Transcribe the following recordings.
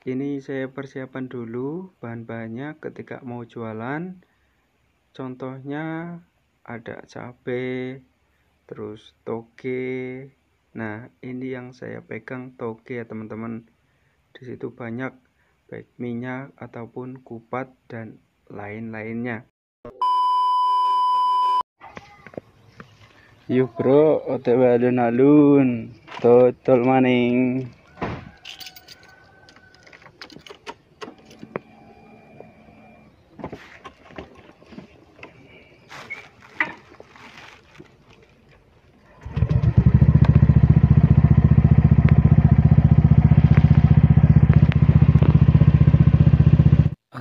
Ini saya persiapan dulu bahan-bahannya ketika mau jualan. Contohnya ada cabai, terus toge. Nah, ini yang saya pegang toge ya teman-teman. Di situ banyak baik minyak ataupun kupat dan lain-lainnya. Yuk bro, OTW alun-alun, total maning.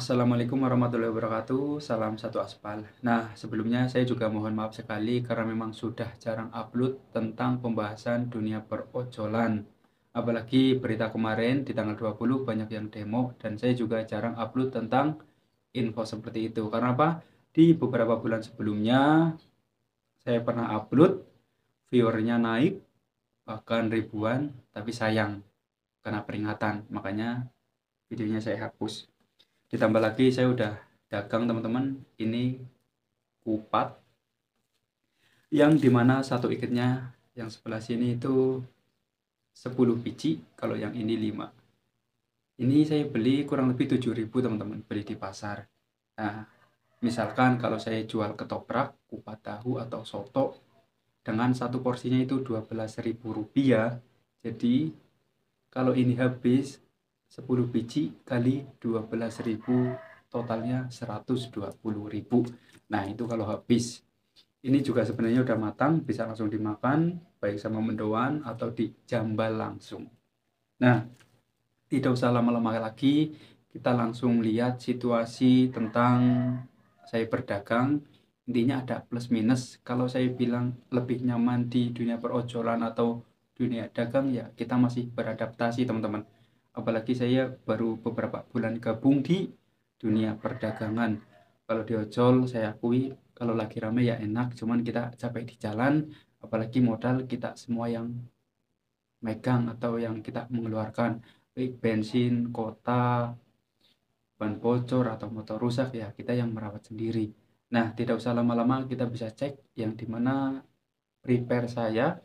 Assalamualaikum warahmatullahi wabarakatuh. Salam satu aspal. Nah, sebelumnya saya juga mohon maaf sekali karena memang sudah jarang upload tentang pembahasan dunia perojolan. Apalagi berita kemarin di tanggal 20 banyak yang demo dan saya juga jarang upload tentang info seperti itu. Karena apa? Di beberapa bulan sebelumnya saya pernah upload, viewernya naik bahkan ribuan, tapi sayang karena peringatan. Makanya videonya saya hapus. Ditambah lagi saya udah dagang teman-teman, ini kupat yang dimana satu ikatnya yang sebelah sini itu 10 biji, kalau yang ini 5. Ini saya beli kurang lebih 7.000 teman-teman, beli di pasar. Nah, misalkan kalau saya jual ketoprak, kupat tahu atau soto dengan satu porsinya itu Rp12.000. Jadi kalau ini habis 10 biji kali 12.000, totalnya 120.000. Nah, itu kalau habis. Ini juga sebenarnya udah matang, bisa langsung dimakan, baik sama mendoan atau dijambal langsung. Nah, tidak usah lama-lama lagi, kita langsung lihat situasi tentang saya berdagang. Intinya ada plus minus. Kalau saya bilang lebih nyaman di dunia perojolan atau dunia dagang, ya kita masih beradaptasi teman-teman. Apalagi saya baru beberapa bulan gabung di dunia perdagangan. Kalau di ojol saya akui kalau lagi rame ya enak, cuman kita capek di jalan, apalagi modal kita semua yang megang atau yang kita mengeluarkan, baik bensin, kota, ban bocor atau motor rusak, ya kita yang merawat sendiri. Nah, tidak usah lama-lama, kita bisa cek yang dimana prepare saya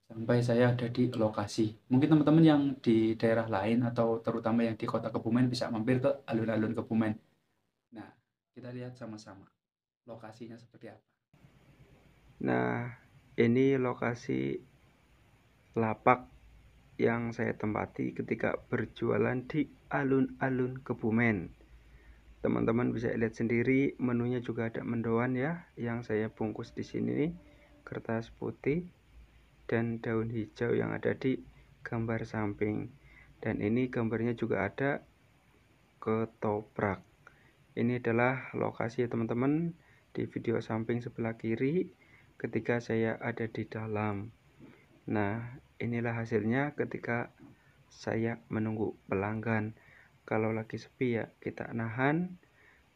sampai saya ada di lokasi. Mungkin teman-teman yang di daerah lain atau terutama yang di kota Kebumen bisa mampir ke alun-alun Kebumen. Nah, kita lihat sama-sama lokasinya seperti apa. Nah, ini lokasi lapak yang saya tempati ketika berjualan di alun-alun Kebumen. Teman-teman bisa lihat sendiri, menunya juga ada mendoan ya, yang saya bungkus di sini, kertas putih dan daun hijau yang ada di gambar samping. Dan ini gambarnya juga ada ketoprak. Ini adalah lokasi teman-teman di video samping sebelah kiri ketika saya ada di dalam. Nah, inilah hasilnya ketika saya menunggu pelanggan. Kalau lagi sepi ya kita nahan.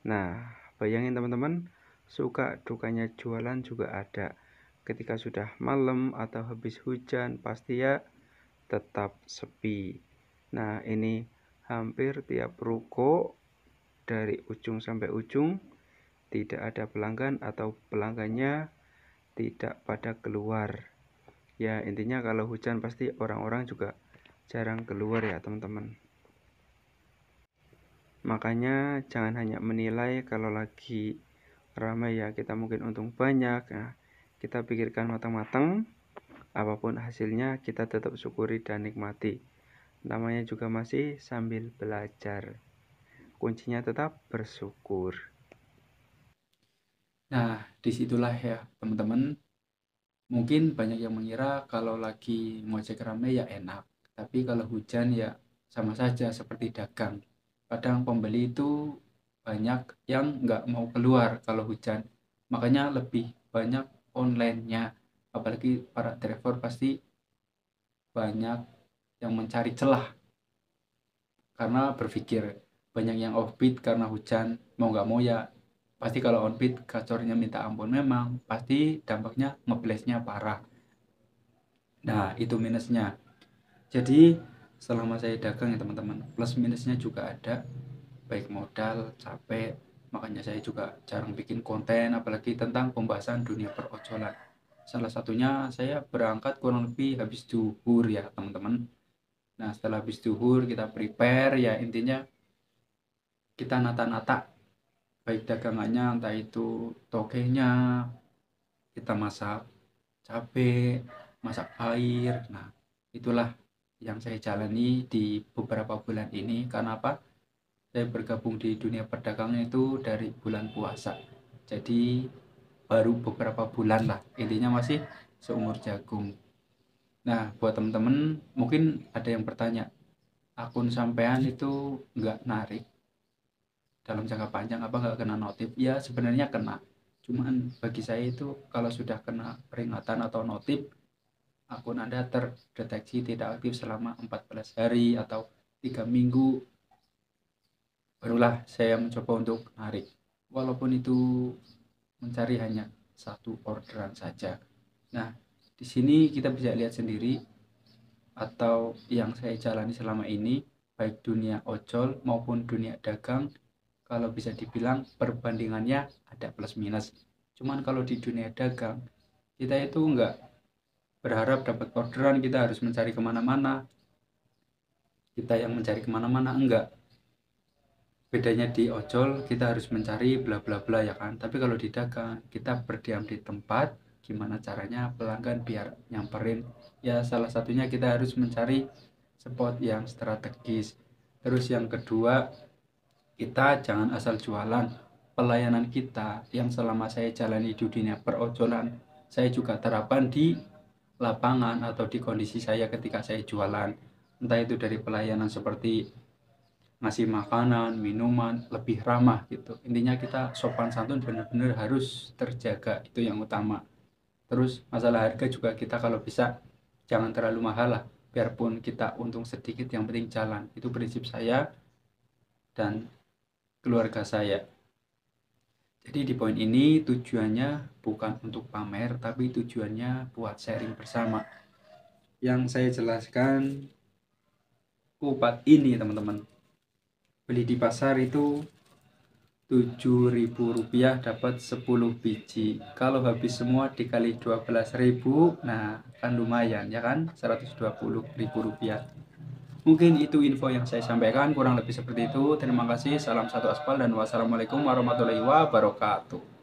Nah, bayangin teman-teman, suka dukanya jualan juga ada. Ketika sudah malam atau habis hujan pasti ya tetap sepi. Nah, ini hampir tiap ruko dari ujung sampai ujung tidak ada pelanggan atau pelanggannya tidak pada keluar. Ya, intinya kalau hujan pasti orang-orang juga jarang keluar ya teman-teman. Makanya jangan hanya menilai kalau lagi ramai ya kita mungkin untung banyak. Nah, kita pikirkan matang-matang, apapun hasilnya kita tetap syukuri dan nikmati. Namanya juga masih sambil belajar. Kuncinya tetap bersyukur. Nah, disitulah ya teman-teman. Mungkin banyak yang mengira kalau lagi ngojek rame ya enak. Tapi kalau hujan ya sama saja seperti dagang. Kadang pembeli itu banyak yang nggak mau keluar kalau hujan. Makanya lebih banyak online-nya. Apalagi para driver pasti banyak yang mencari celah. Karena berpikir banyak yang offbeat karena hujan. Mau nggak mau ya pasti kalau onbeat gacornya minta ampun, memang pasti dampaknya ngeblastnya parah. Nah, itu minusnya. Jadi selama saya dagang ya teman-teman, plus minusnya juga ada, baik modal, capek. Makanya saya juga jarang bikin konten apalagi tentang pembahasan dunia perocolan. Salah satunya saya berangkat kurang lebih habis zuhur ya teman-teman. Nah setelah habis zuhur kita prepare ya, intinya kita nata-nata baik dagangannya, entah itu tokenya, kita masak cabai, masak air. Nah, itulah yang saya jalani di beberapa bulan ini. Karena apa? Saya bergabung di dunia perdagangan itu dari bulan puasa. Jadi baru beberapa bulan lah. Intinya masih seumur jagung. Nah, buat teman-teman mungkin ada yang bertanya, akun sampean itu nggak narik dalam jangka panjang, apa nggak kena notif? Ya sebenarnya kena. Cuman bagi saya itu kalau sudah kena peringatan atau notif, akun Anda terdeteksi tidak aktif selama 14 hari atau 3 minggu, barulah saya mencoba untuk narik. Walaupun itu mencari hanya satu orderan saja. Nah, di sini kita bisa lihat sendiri atau yang saya jalani selama ini, baik dunia ojol maupun dunia dagang, kalau bisa dibilang perbandingannya ada plus minus. Cuman kalau di dunia dagang, kita itu enggak berharap dapat orderan, kita harus mencari kemana-mana. Kita yang mencari kemana-mana, enggak. Bedanya di ojol, kita harus mencari bla bla bla ya kan. Tapi kalau di dagang, kita berdiam di tempat, gimana caranya pelanggan biar nyamperin. Ya salah satunya kita harus mencari spot yang strategis. Terus yang kedua, kita jangan asal jualan. Pelayanan kita yang selama saya jalani di dunia perojolan, saya juga terapkan di lapangan atau di kondisi saya ketika saya jualan. Entah itu dari pelayanan seperti ngasih makanan, minuman, lebih ramah gitu. Intinya kita sopan santun benar-benar harus terjaga, itu yang utama. Terus masalah harga juga kita kalau bisa jangan terlalu mahal lah. Biarpun kita untung sedikit, yang penting jalan. Itu prinsip saya dan keluarga saya. Jadi di poin ini tujuannya bukan untuk pamer, tapi tujuannya buat sharing bersama. Yang saya jelaskan kupat ini teman-teman. Beli di pasar itu Rp7.000 dapat 10 biji. Kalau habis semua dikali 12.000, nah kan lumayan ya kan, Rp120.000. Mungkin itu info yang saya sampaikan, kurang lebih seperti itu. Terima kasih, salam satu aspal dan wassalamualaikum warahmatullahi wabarakatuh.